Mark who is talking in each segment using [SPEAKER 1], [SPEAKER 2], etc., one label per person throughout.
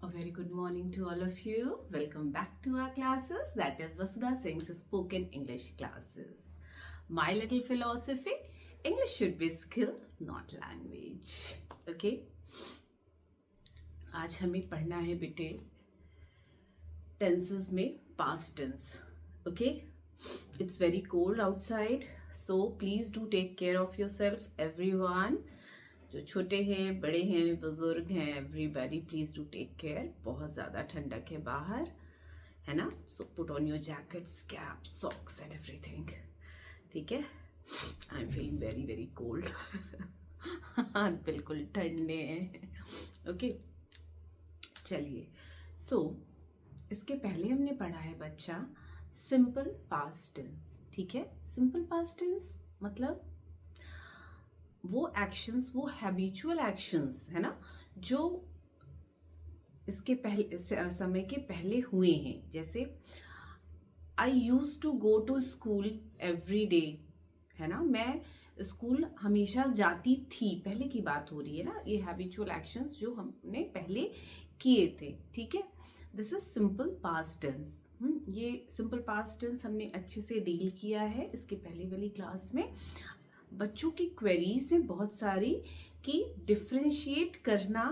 [SPEAKER 1] A very good morning to all of you. Welcome back to our classes. That is Vasudha Singh's spoken English classes. My little philosophy, English should be skill, not language. Okay? आज हमें पढ़ना है बेटे tenses में past tense. Okay? It's very cold outside, so please do take care of yourself, everyone. जो छोटे हैं, बड़े हैं, बुजुर्ग हैं, everybody please do take care. बहुत ज़्यादा ठंडक है बाहर, है ना. So put on your jackets, cap, socks and everything. ठीक है. I am feeling very very cold. बिल्कुल ठंडे हैं. ओके, चलिए. सो इसके पहले हमने पढ़ा है बच्चा सिंपल पास्ट टेंस. ठीक है. सिंपल पास्ट टेंस मतलब वो एक्शंस, वो हैबिचुअल एक्शंस है ना, जो इसके पहले समय के पहले हुए हैं. जैसे I use to go to school every day, है ना. मैं स्कूल हमेशा जाती थी, पहले की बात हो रही है ना. ये हैबिचुअल एक्शंस जो हमने पहले किए थे. ठीक है. This is simple past tense. ये सिंपल पास्ट टेंस हमने अच्छे से डील किया है इसके पहले वाली क्लास में. बच्चों की क्वेरीज हैं बहुत सारी कि डिफरेंशिएट करना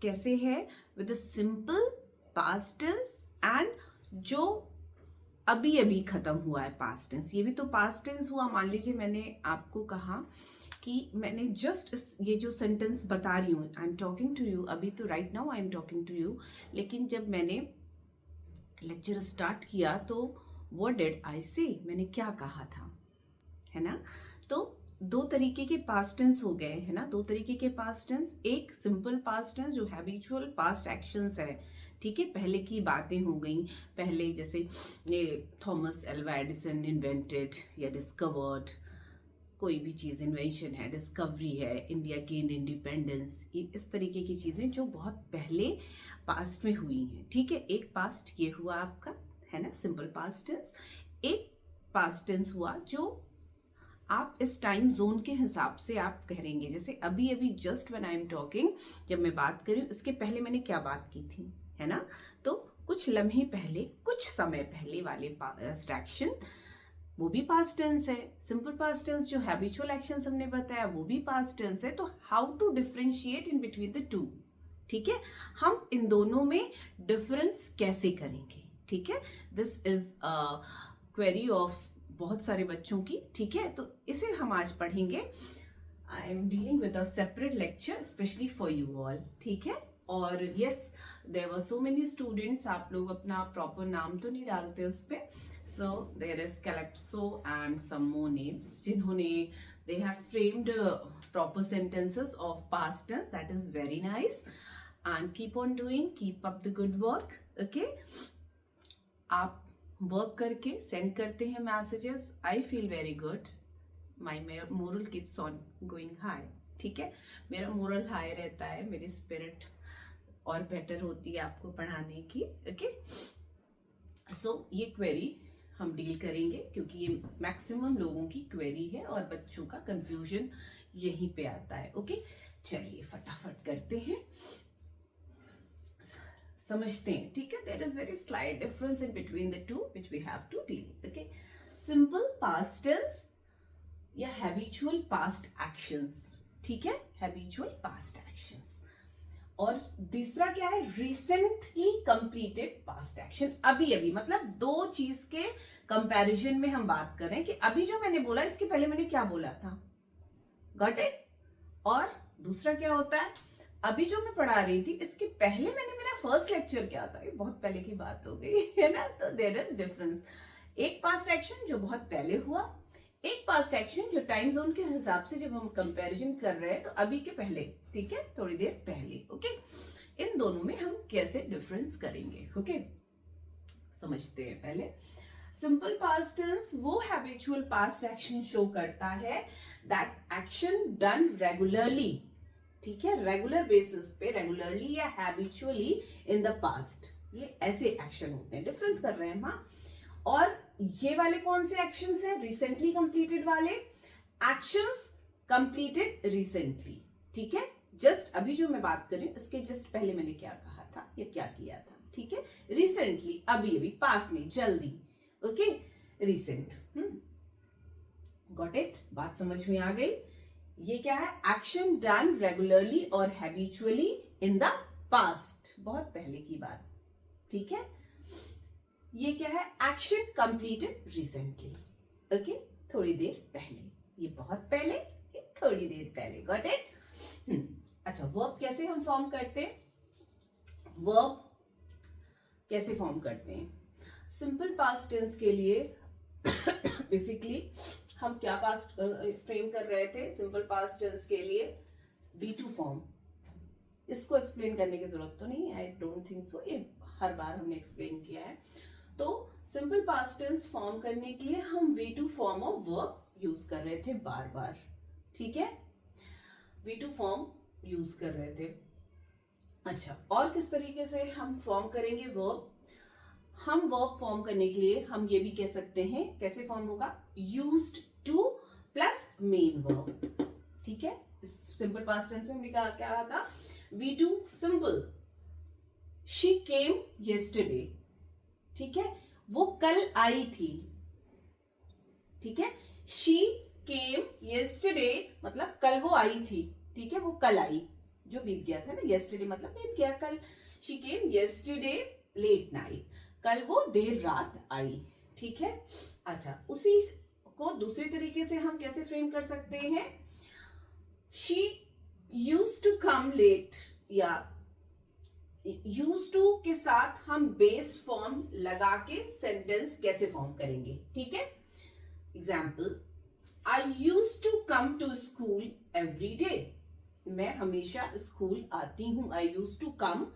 [SPEAKER 1] कैसे है with simple past tense and जो अभी अभी खत्म हुआ है पास्ट टेंस. ये भी तो पास्ट टेंस हुआ. मान लीजिए मैंने आपको कहा कि मैंने जस्ट ये जो सेंटेंस बता रही हूँ, I am talking to you. अभी तो right now I am talking to you, लेकिन जब मैंने लेक्चर स्टार्ट किया तो व्हाट डिड आई से, मैंने क्या कहा था, है ना. तो दो तरीके के पास्ट टेंस हो गए, है ना. दो तरीके के पास्ट टेंस. एक सिंपल पास्ट टेंस जो हैबिचुअल पास्ट एक्शंस है. ठीक है. पहले की बातें हो गई. पहले जैसे थॉमस एल्वा एडिसन इन्वेंटेड या डिस्कवर्ड, कोई भी चीज़ इन्वेंशन है, डिस्कवरी है, इंडिया गेन इंडिपेंडेंस, ये इस तरीके की चीज़ें जो बहुत पहले पास्ट में हुई हैं. ठीक है. एक पास्ट ये हुआ आपका, है ना, सिंपल पास्ट टेंस. एक पास्ट टेंस हुआ जो आप इस टाइम जोन के हिसाब से आप करेंगे. जैसे अभी अभी just when I am talking, जब मैं बात कर रही हूँ, इसके पहले मैंने क्या बात की थी, है ना. तो कुछ लम्हे पहले, कुछ समय पहले वाले पास्ट एक्शन, वो भी पास्ट टेंस है. सिंपल पास्ट टेंस जो हैबिचुअल एक्शंस हमने बताया वो भी पास्ट टेंस है. तो how to differentiate in between the two. ठीक है. हम इन दोनों में डिफरेंस कैसे करेंगे. ठीक है. दिस इज क्वेरी ऑफ बहुत सारे बच्चों की. ठीक है. तो इसे हम आज पढ़ेंगे. I am dealing with a separate lecture specially for you all. ठीक है. और yes, there were so many students. आप लोग अपना प्रॉपर नाम तो नहीं डालते उस पर. So there is Calypso and some more names जिन्होंने they have framed proper sentences of past tense. That is very nice and keep on doing, keep up the good work. Okay. आप work करके send करते हैं messages. I feel very good. My moral keeps on going high. ठीक है. मेरा moral high रहता है, मेरी स्पिरिट और बेटर होती है आपको पढ़ाने की. ओके. सो ये क्वेरी हम डील करेंगे क्योंकि ये मैक्सिमम लोगों की क्वेरी है और बच्चों का कंफ्यूजन यहीं पे आता है. ओके. चलिए फटाफट करते हैं, समझते हैं. ठीक है. There is very slight difference in between the two which we have to deal. Okay. Simple past tense या हैबिचुअल पास्ट एक्शंस. ठीक है. Habitual past actions. और दूसरा क्या है, रिसेंटली कंप्लीटेड पास्ट एक्शन. अभी अभी मतलब दो चीज के कंपैरिजन में हम बात कर रहे हैं कि अभी जो मैंने बोला इसके पहले मैंने क्या बोला था. Got it. और दूसरा क्या होता है, अभी जो मैं पढ़ा रही थी इसके पहले मैंने, मेरा फर्स्ट लेक्चर क्या था, ये बहुत पहले की बात हो गई, है ना. तो देयर इज डिफरेंस. एक पास्ट एक्शन जो बहुत पहले हुआ, एक पास्ट एक्शन जो टाइम जोन के हिसाब से जब हम कंपैरिजन कर रहे हैं तो अभी के पहले. ठीक है. थोड़ी देर पहले. ओके. इन दोनों में हम कैसे डिफरेंस करेंगे. ओके. समझते हैं पहले. सिंपल पास्ट टेंस वो हैबिचुअल पास्ट एक्शन शो करता है दैट एक्शन डन रेगुलरली. ठीक है. रेगुलर बेसिस पे, रेगुलरली या हैबिचुअली इन द पास्ट. ये ऐसे एक्शन होते हैं. डिफरेंस कर रहे हैं हम. और ये वाले कौन से एक्शंस हैं, रिसेंटली कंप्लीटेड वाले एक्शंस कंप्लीटेड रिसेंटली. ठीक है. जस्ट अभी जो मैं बात कर रही हूँ इसके जस्ट पहले मैंने क्या कहा था. था या क्या किया था, ठीक है। रिसेंटली, अभी अभी, पास में, जल्दी, ओके, रिसेंट। Got it? बात समझ में आ गई? ये क्या है? एक्शन डन रेगुलरली और हैबिचुअली इन द पास्ट, बहुत पहले की बात, ठीक है। ये क्या है? एक्शन कंप्लीटेड रिसेंटली, ओके, थोड़ी देर पहले। ये बहुत पहले, ये थोड़ी देर पहले। Got it? अच्छा, वर्ब कैसे हम फॉर्म करते हैं? वर्ब कैसे फॉर्म करते हैं? सिंपल पास्ट टेंस के लिए बेसिकली हम क्या पास्ट फ्रेम कर रहे थे? सिंपल पास्ट टेंस के लिए V2 फॉर्म। इसको एक्सप्लेन करने की जरूरत तो नहीं, आई डोंट थिंक सो, ये हर बार हमने एक्सप्लेन किया है। तो सिंपल पास्ट टेंस फॉर्म करने के लिए हम V2 form of verb use कर रहे थे बार बार, ठीक है। V2 फॉर्म यूज कर रहे थे। अच्छा, और किस तरीके से हम फॉर्म करेंगे वर्ब? हम वर्ब फॉर्म करने के लिए हम ये भी कह सकते हैं, कैसे फॉर्म होगा? Used two plus main verb, ठीक है। सिंपल पास्ट टेंस में हमने कहा क्या था? V2 simple, she came yesterday, ठीक है, वो कल आई थी, ठीक है। शी केम येस्टरडे मतलब कल वो आई थी, ठीक है, वो कल आई, जो बीत गया था ना, येस्टरडे मतलब बीत गया कल। She came yesterday late night, कल वो देर रात आई, ठीक है। अच्छा, उसी को दूसरे तरीके से हम कैसे फ्रेम कर सकते हैं? She used to come late, या यूज्ड टू के साथ हम बेस फॉर्म लगा के सेंटेंस कैसे फॉर्म करेंगे, ठीक है। Example, I used to come to school every day, मैं हमेशा स्कूल आती हूं। आई यूज्ड टू कम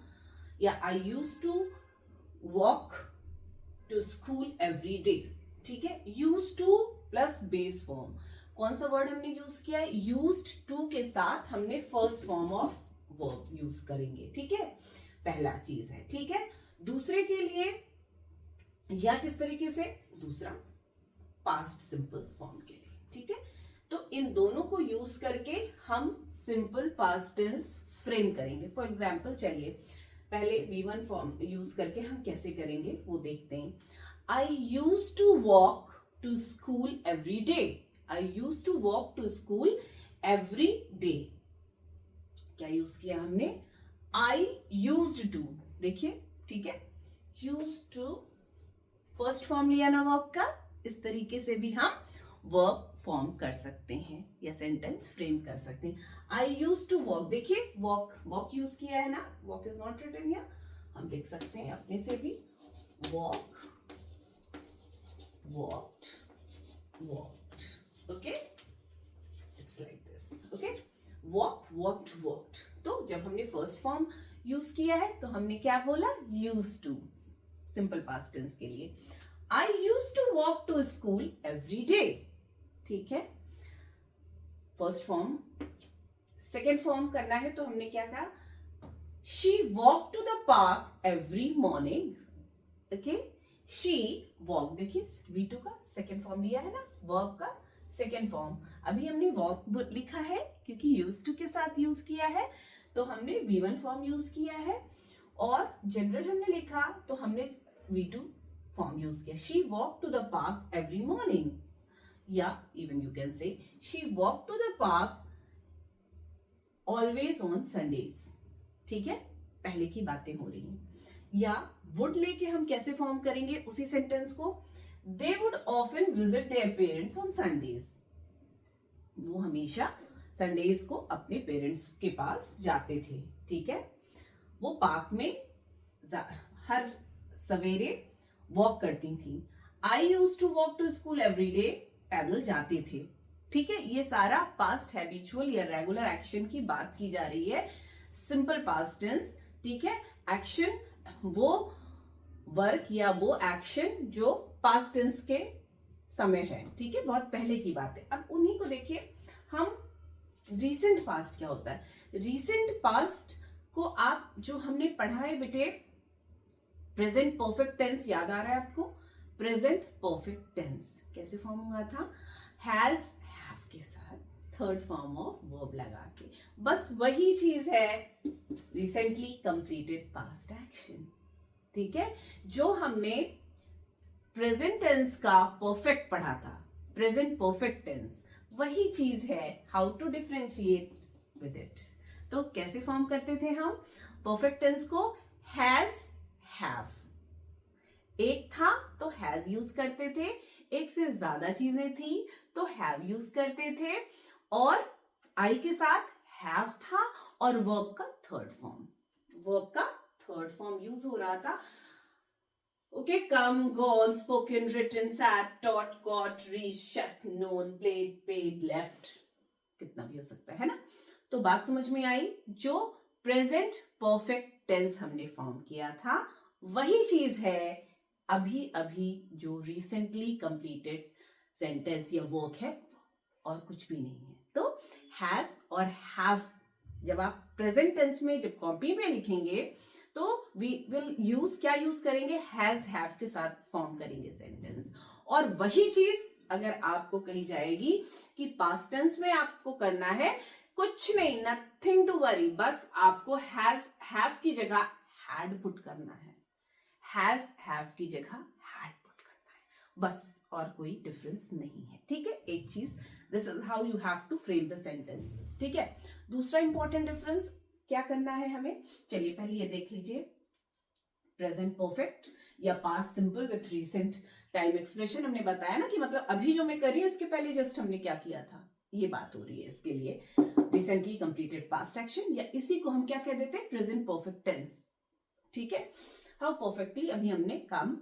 [SPEAKER 1] या I used to walk to school every day, ठीक है। Use to plus base form, कौन सा वर्ड हमने यूज किया है? यूज्ड टू के साथ हमने first form of verb use करेंगे, ठीक है। पहला चीज है, ठीक है। दूसरे के लिए या किस तरीके से? दूसरा पास्ट सिंपल फॉर्म के लिए, ठीक है। तो इन दोनों को यूज करके हम सिंपल पास्ट टेंस फ्रेम करेंगे। फॉर एग्जाम्पल, चलिए पहले V1 फॉर्म यूज करके हम कैसे करेंगे वो देखते हैं। I use to walk to school every day, I use to walk to school every day, क्या यूज किया हमने? आई यूज्ड टू, देखिए, ठीक है, यूज टू फर्स्ट फॉर्म लिया ना वर्ब का। इस तरीके से भी हम वर्ब फॉर्म कर सकते हैं या सेंटेंस फ्रेम कर सकते हैं। आई यूज टू वॉक, देखिए वॉक, वॉक यूज किया है ना, walk is not written here, हम लिख सकते हैं अपने से भी, walk, walked, walked, okay, it's like this, okay, walk, walked, walked. तो जब हमने फर्स्ट फॉर्म यूज किया है तो हमने क्या बोला? Use to, simple past tense के लिए। I use to walk to school every day, ठीक है, फर्स्ट फॉर्म। सेकेंड फॉर्म करना है तो हमने क्या कहा? She walk to the park every morning, okay, she walk, देखिए V2 का सेकेंड फॉर्म लिया है ना, वर्ब का सेकेंड फॉर्म। अभी हमने वॉक लिखा है क्योंकि यूज टू के साथ यूज किया है, तो हमने V1 फॉर्म यूज किया है, और जनरल हमने लिखा तो हमने V2 फॉर्म यूज किया। She walk to the park every morning, या even you can say she walk to the park always on Sundays, ठीक है, पहले की बातें हो रही हैं। या वुड लेके हम कैसे फॉर्म करेंगे उसी सेंटेंस को? They would often visit their parents on Sundays, वो हमेशा संडेज को अपने पेरेंट्स के पास जाते थे, ठीक है, वो पार्क में हर सवेरे वॉक करती थी। I use to walk to school every day, पैदल जाते थे, ठीक है। ये सारा पास्ट हैबिचुअल या रेगुलर एक्शन की बात की जा रही है, सिंपल पास्ट टेंस, ठीक है। एक्शन वो वर्क या वो एक्शन जो पास्ट टेंस के समय है, ठीक है, बहुत पहले की बात है। अब उन्हीं को देखिए हम, रीसेंट पास्ट क्या होता है? रीसेंट पास्ट को आप जो हमने पढ़ा है बेटे, प्रेजेंट परफेक्ट टेंस याद आ रहा है आपको? प्रेजेंट परफेक्ट टेंस कैसे फॉर्म हुआ था? हैज, हैव के साथ थर्ड फॉर्म ऑफ वर्ब लगा के। बस वही चीज है रिसेंटली कंप्लीटेड पास्ट एक्शन, ठीक है। जो हमने प्रेजेंट टेंस का परफेक्ट पढ़ा था, प्रेजेंट परफेक्ट टेंस, वही चीज है how to differentiate with it. तो कैसे फॉर्म करते थे हम परफेक्ट टेंस को? हैज, हैव, एक था तो हैज यूज करते थे, एक से ज्यादा चीजें थी तो हैव यूज करते थे, और आई के साथ हैव था, और वर्ब का थर्ड फॉर्म, वर्ब का थर्ड फॉर्म यूज हो रहा था। Okay, come, gone, spoken, written, sat, taught, got, reach, shut, known, played, paid, left, कितना भी हो सकता है ना। तो बात समझ में आई? जो प्रेजेंट परफेक्ट टेंस हमने फॉर्म किया था वही चीज है अभी अभी जो रिसेंटली कंप्लीटेड सेंटेंस या वर्क है, और कुछ भी नहीं है। तो हैज और हैव जब आप प्रेजेंट टेंस में जब कॉपी में लिखेंगे तो वी विल यूज, क्या यूज करेंगे? हैज, हैव के साथ फॉर्म करेंगे सेंटेंस। और वही चीज अगर आपको कही जाएगी कि पास्ट टेंस में आपको करना है, कुछ नहीं, नथिंग टू वरी, बस आपको हैज, हैव की जगह हैड पुट करना है, हैज, हैव की जगह हैड पुट करना है, बस, और कोई डिफरेंस नहीं है, ठीक है। एक चीज, this is how you have to frame the sentence, ठीक है। दूसरा इंपॉर्टेंट डिफरेंस क्या करना है हमें? चलिए पहले ये देख लीजिए, प्रेजेंट परफेक्ट या past simple with recent time expression. हमने बताया ना कि मतलब अभी जो मैं कर रही हूं इसके पहले जस्ट हमने क्या किया था, ये बात हो रही है, इसके लिए रिसेंटली कंप्लीटेड पास्ट एक्शन, या इसी को हम क्या कह देते हैं? प्रेजेंट परफेक्ट टेंस, ठीक है। हाउ परफेक्टली अभी हमने काम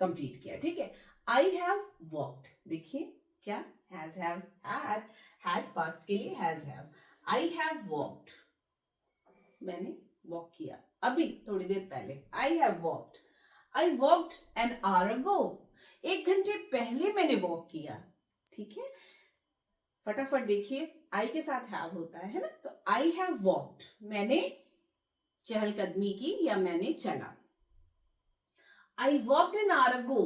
[SPEAKER 1] कंप्लीट किया, ठीक है। आई हैव वॉक्ड, देखिए क्या, हैज, हैव, हैड पास्ट के लिए has, have, I have walked, मैंने वॉक किया अभी थोड़ी देर पहले, I have walked, I walked an hour ago, 1 घंटे पहले मैंने वॉक किया, ठीक है। फटाफट देखिए, आई के साथ हैव होता है ना, तो आई हैव वॉक्ड, मैंने चहलकदमी की या मैंने चला। I walked an hour ago,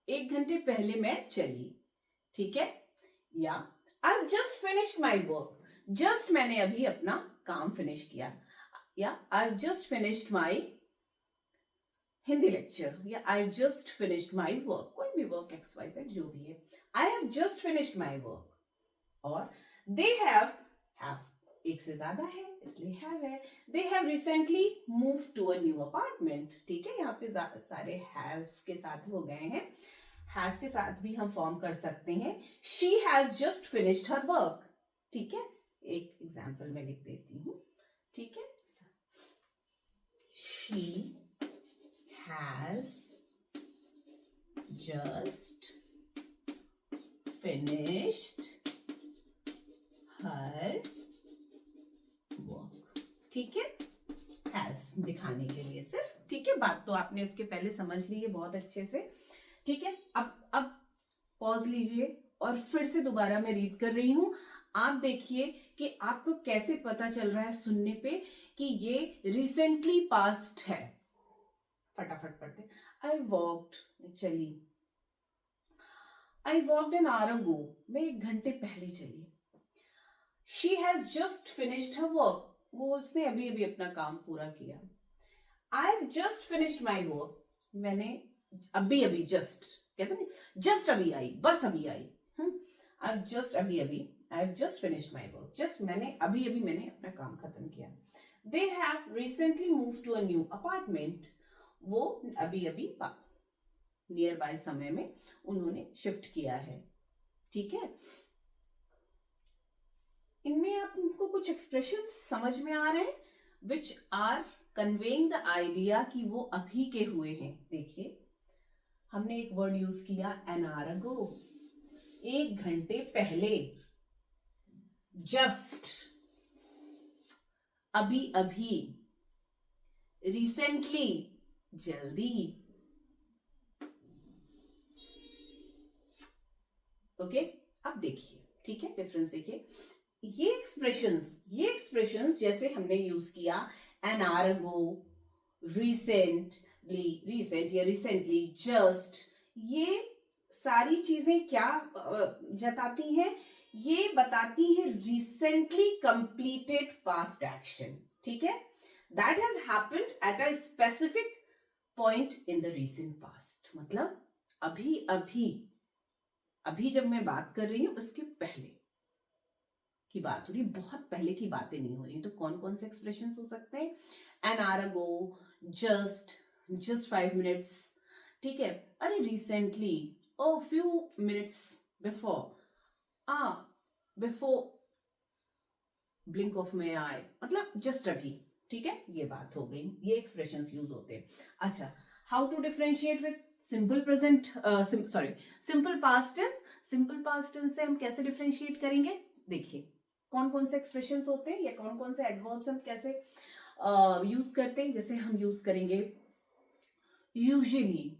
[SPEAKER 1] 1 घंटे पहले मैं चली, ठीक है। या I just finished my work, just मैंने अभी अपना काम फिनिश किया, या I just finished my Hindi lecture, या I just finished my work, कोई भी वर्क XYZ जो भी है, I have just finished my work. और दे हैव, एक से ज्यादा है इसलिए हैव है, they have recently move to a new apartment, ठीक है। यहाँ पे सारे हैव के साथ हो गए हैं, हैज के साथ भी हम फॉर्म कर सकते हैं, she has just finished her work, ठीक है। एक एग्जाम्पल मैं लिख देती हूँ, ठीक है। She has just finished her work, ठीक है, हैज दिखाने के लिए सिर्फ, ठीक है। बात तो आपने इसके पहले समझ ली है बहुत अच्छे से, ठीक है। अब पॉज लीजिए और फिर से दोबारा मैं रीड कर रही हूं, आप देखिए कि आपको कैसे पता चल रहा है सुनने पे कि ये रिसेंटली पास्ट है। फटाफट पढ़ते, आई वॉक्ड, चली, आई वॉक्ड एन आवर अगो, मैं 1 घंटे पहले चली। She has just finished her work, वो उसने अभी अभी अपना काम पूरा किया। आई have just finished my work, मैंने अभी अभी, जस्ट कहते नहीं, जस्ट अभी आई, बस अभी आई, आई हैव जस्ट अभी अभी, I have just finished my work, just मैंने अभी अभी मैंने अपना काम खत्म किया। They have recently move to a new apartment, वो अभी अभी नियर बाय समय में उन्होंने शिफ्ट किया है, ठीक है। इनमें आपको कुछ एक्सप्रेशन समझ में आ रहे हैं which are conveying the idea कि वो अभी के हुए हैं। देखिए हमने एक वर्ड यूज किया एन आवर अगो, 1 घंटे पहले, जस्ट अभी अभी, रिसेंटली जल्दी, ओके। अब देखिए, ठीक है, डिफरेंस देखिए, ये एक्सप्रेशंस जैसे हमने यूज किया एन आवर अगो, रिसेंट या रिसेंटली, जस्ट, ये सारी चीजें क्या जताती हैं? ये बताती है रिसेंटली कंप्लीटेड पास्ट एक्शन, ठीक है, that has happened at a specific point in the recent past, मतलब अभी अभी अभी जब मैं बात कर रही हूं उसके पहले की बात हो रही, बहुत पहले की बातें नहीं हो रही। तो कौन कौन से एक्सप्रेशन हो सकते हैं? An hour ago, just 5 minutes, ठीक है, अरे recently, or few minutes before, before blink of my eye, मतलब जस्ट अभी, ठीक है, ये बात हो गई, ये एक्सप्रेशंस यूज होते हैं। अच्छा, how to differentiate with simple present, sorry simple past tense. Simple past tense से हम कैसे डिफरेंशिएट करेंगे? देखिए कौन कौन से एक्सप्रेशंस होते हैं या कौन कौन से एडवर्ब्स हम कैसे यूज करते हैं। जैसे हम यूज करेंगे यूजुअली,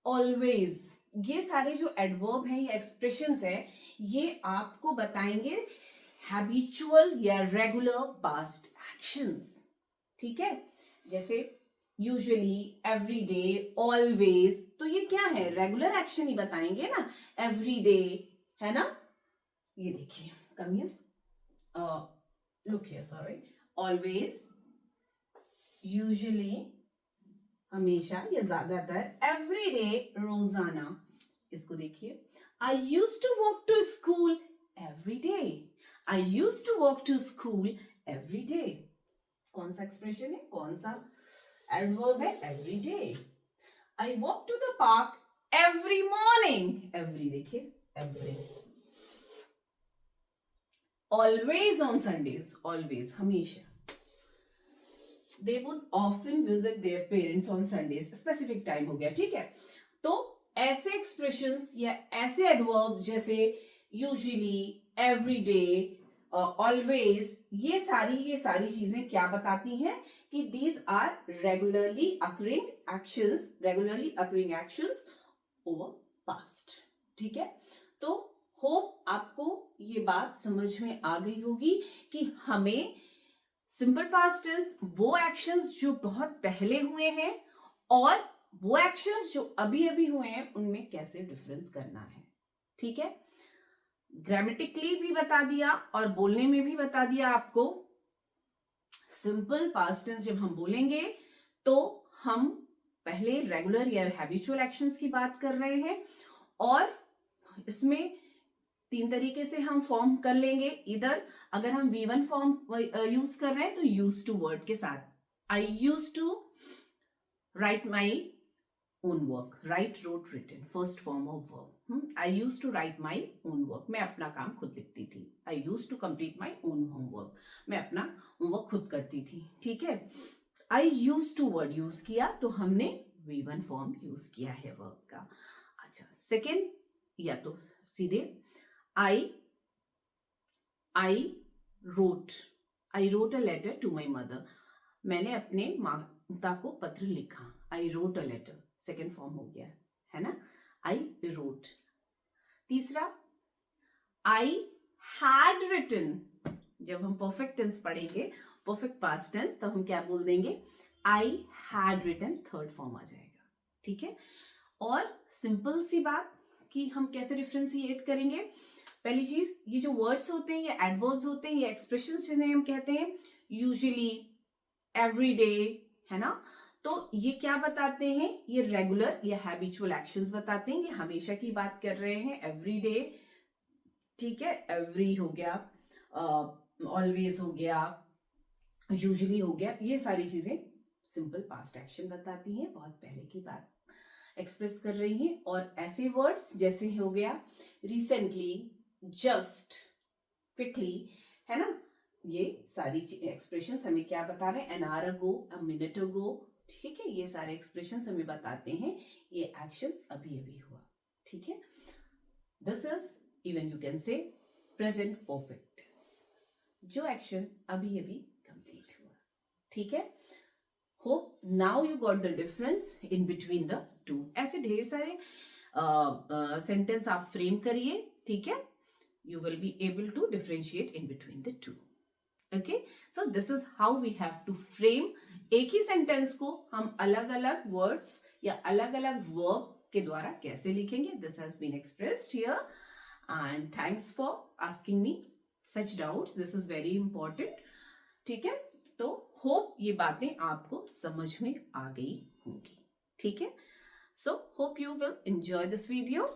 [SPEAKER 1] ऑलवेज, ये सारे जो एडवर्ब हैं या एक्सप्रेशंस हैं, ये आपको बताएंगे हैबिचुअल या रेगुलर पास्ट एक्शंस, ठीक है। जैसे यूजुअली, एवरीडे, ऑलवेज, तो ये क्या है? रेगुलर एक्शन ही बताएंगे ना, एवरीडे, है ना। ये देखिए, come here, look here, sorry, always, usually, हमेशा या ज्यादातर, एवरीडे, रोजाना। इसको देखिए, I used to walk to school every day, I used to walk to school every day. कौन सा एक्सप्रेशन है, कौन सा एडवर्ब है? Every day. I walk to the park every morning, every, देखिए every. Always on Sundays, always, हमेशा। They would often visit their parents on Sundays, specific time हो गया, ठीक है। तो ऐसे एक्सप्रेशंस या ऐसे एडवर्ब्स जैसे यूजुअली, एवरीडे, ऑलवेज, ये सारी चीजें क्या बताती हैं कि these are regularly occurring actions over past, ठीक है। तो होप आपको ये बात समझ में आ गई होगी कि हमें सिंपल पास्ट टेंस वो एक्शंस जो बहुत पहले हुए हैं और वो एक्शंस जो अभी अभी हुए हैं उनमें कैसे डिफरेंस करना है, ठीक है। ग्रामेटिकली भी बता दिया और बोलने में भी बता दिया आपको। सिंपल पास्ट टेंस जब हम बोलेंगे तो हम पहले रेगुलर या हैबिचुअल एक्शंस की बात कर रहे हैं और इसमें 3 तरीके से हम फॉर्म कर लेंगे। इधर अगर हम V1 फॉर्म यूज कर रहे हैं तो यूज टू वर्ड के साथ, I use to write my own work, write, wrote, written, first form of verb. I use to write my own work, मैं अपना काम खुद लिखती थी। I use to complete my own homework, मैं अपना होमवर्क खुद करती थी, ठीक है। I use to word use किया तो हमने V1 फॉर्म यूज किया है वर्ब का। अच्छा, सेकेंड, या तो सीधे I wrote a letter to my mother, मैंने अपने माता को पत्र लिखा। I wrote a letter, second form हो गया, है ना, I wrote। तीसरा, I had written, जब हम परफेक्ट टेंस पढ़ेंगे, परफेक्ट पास्ट टेंस, तो हम क्या बोल देंगे? I had written, third form आ जाएगा, ठीक है। और सिंपल सी बात कि हम कैसे डिफरेंशिएट करेंगे। पहली चीज, ये जो वर्ड्स होते हैं, ये एडवर्ब्स होते हैं, ये एक्सप्रेशंस जिन्हें हम कहते हैं यूजुअली, एवरीडे, है ना, तो ये क्या बताते हैं? ये रेगुलर या हैबिचुअल एक्शंस बताते हैं, ये हमेशा की बात कर रहे हैं, एवरीडे, ठीक है, एवरी हो गया, ऑलवेज हो गया, यूजुअली हो गया, ये सारी चीजें सिंपल पास्ट एक्शन बताती हैं, बहुत पहले की बात एक्सप्रेस कर रही हैं। और ऐसे वर्ड्स जैसे हो गया रिसेंटली, जस्ट, क्विकली, है ना, ये सारी एक्सप्रेशंस हमें क्या बता रहे हैं? An hour ago, a minute ago, ठीक है, ये सारे एक्सप्रेशंस हमें बताते हैं ये एक्शंस अभी अभी हुआ, ठीक है। This is, even you can say, present perfect tense, जो एक्शन अभी अभी कंप्लीट हुआ, ठीक है। Hope now you got the difference in between the two. ऐसे ढेर सारे सेंटेंस आप फ्रेम करिए, ठीक है, you will be able to differentiate in between the two. Okay, so this is how we have to frame। एक ही sentence को हम अलग अलग वर्ड्स या अलग अलग वर्ब के द्वारा कैसे लिखेंगे, this has been expressed here। And thanks for asking me such doubts, this is very important. ठीक है, तो होप ये बातें आपको समझ में आ गई होंगी। ठीक है, so hope you will enjoy this video.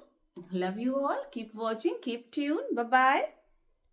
[SPEAKER 1] Love you all. Keep watching. Keep tuned. Bye bye.